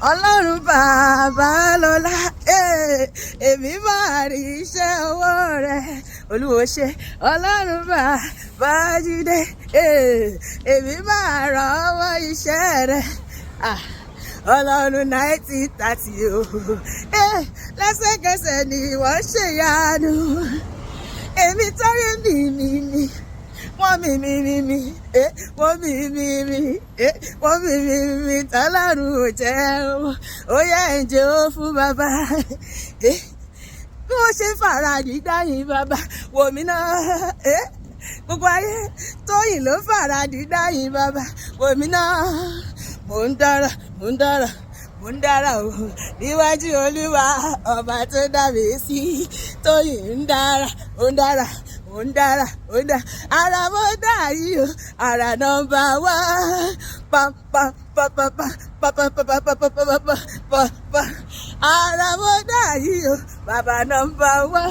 Ọlọ́run bàbá lọ́lá, èmi máa rí iṣẹ́ ọwọ́ rẹ̀. Olúwo ṣe Ọlọ́run bàbá Jídé, èmi máa rọ́wọ́ iṣẹ́ rẹ̀. Ọlọ́run 90-30 o, lẹ́sẹ̀kẹsẹ̀ ni wọ́n ṣèyanu. Èmi tọ́rí mi. Wọ́n mi, wọ́n mi, tọ́lọ́run ò jẹ́ o. Ó yẹ ǹjẹ́ ó fún bàbá. Bí wọ́n ṣe fara dídáyìn bàbá, wò mí náà. Gbogbo ayé Tóyìn ló fara dídáyìn bàbá, wò mí náà. Mò ń dára o níwájú Olúwa ọba tó dá mi sí. Tóyìn ń dára, ó ń dára. Ara mo dá yìí o, ara nọ́mbà wá. Ara mo dá yìí o, bàbá nọ́mbà wá.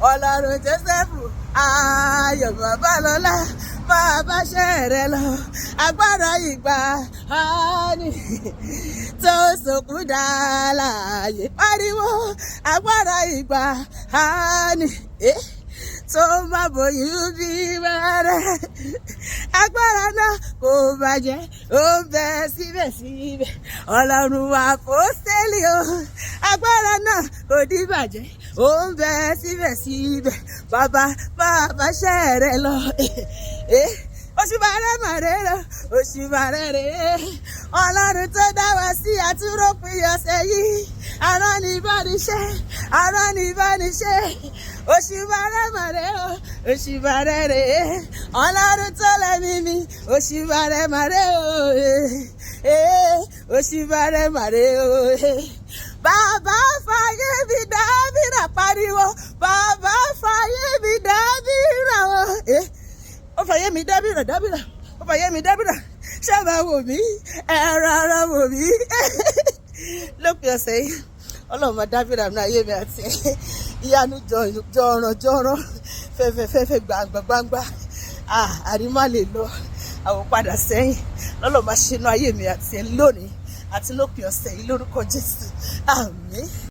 Ọlọ́run Jósẹ́fù Ayọ̀ Babalọ́lá, bàbá ṣẹ̀rẹ̀ lọ. Agbára ìgbà ni tó sòkú dàláyé. Pariwo agbára ìgbà ni tó má bóyún bí rẹ̀. Agbára náà kò bàjẹ́, ó ń bẹ síbẹ̀síbẹ̀. Ọlọ́run àpọ́stélì o, agbára náà kò dìbàjẹ́, ó ń bẹ síbẹ̀síbẹ̀. Bàbá ṣẹ̀rẹ̀ lọ. Òṣùbàrẹ̀ màrè lọ, òṣùbàrẹ̀. Ọlọ́run tó dá wa sí àtúrópin ọ̀sẹ̀ yìí. Arán ni ìbániṣẹ́. Òṣùbàrẹ̀ màrè o, òṣùbàrẹ̀. Ọlọ́run tó lẹ́mí mi, òṣùbàrẹ̀ màrè o. Òṣùbàrẹ̀ màrè o. Bàbá fàyè mi dábìrà, pariwo. Bàbá fàyè mi dábìrà o. Ó fàyè mi dábìrà. Ó fàyè mi dábìrà. Ṣáàbà wò mí, ẹ̀rọ ara wò mí. Lópin ọ̀sẹ̀ yìí, Ọlọ́run máa dábìrà ní ayé mi àti ìyanu jọ̀rọ̀ fẹ́fẹ́ gbangba. Àrímá lè lọ, àwọn padà sẹ́yìn. Ọlọ́run máa ṣe inú ayé mi àti ẹ lónìí àti lópin ọ̀sẹ̀ yìí lórúkọ Jésù. Àmín.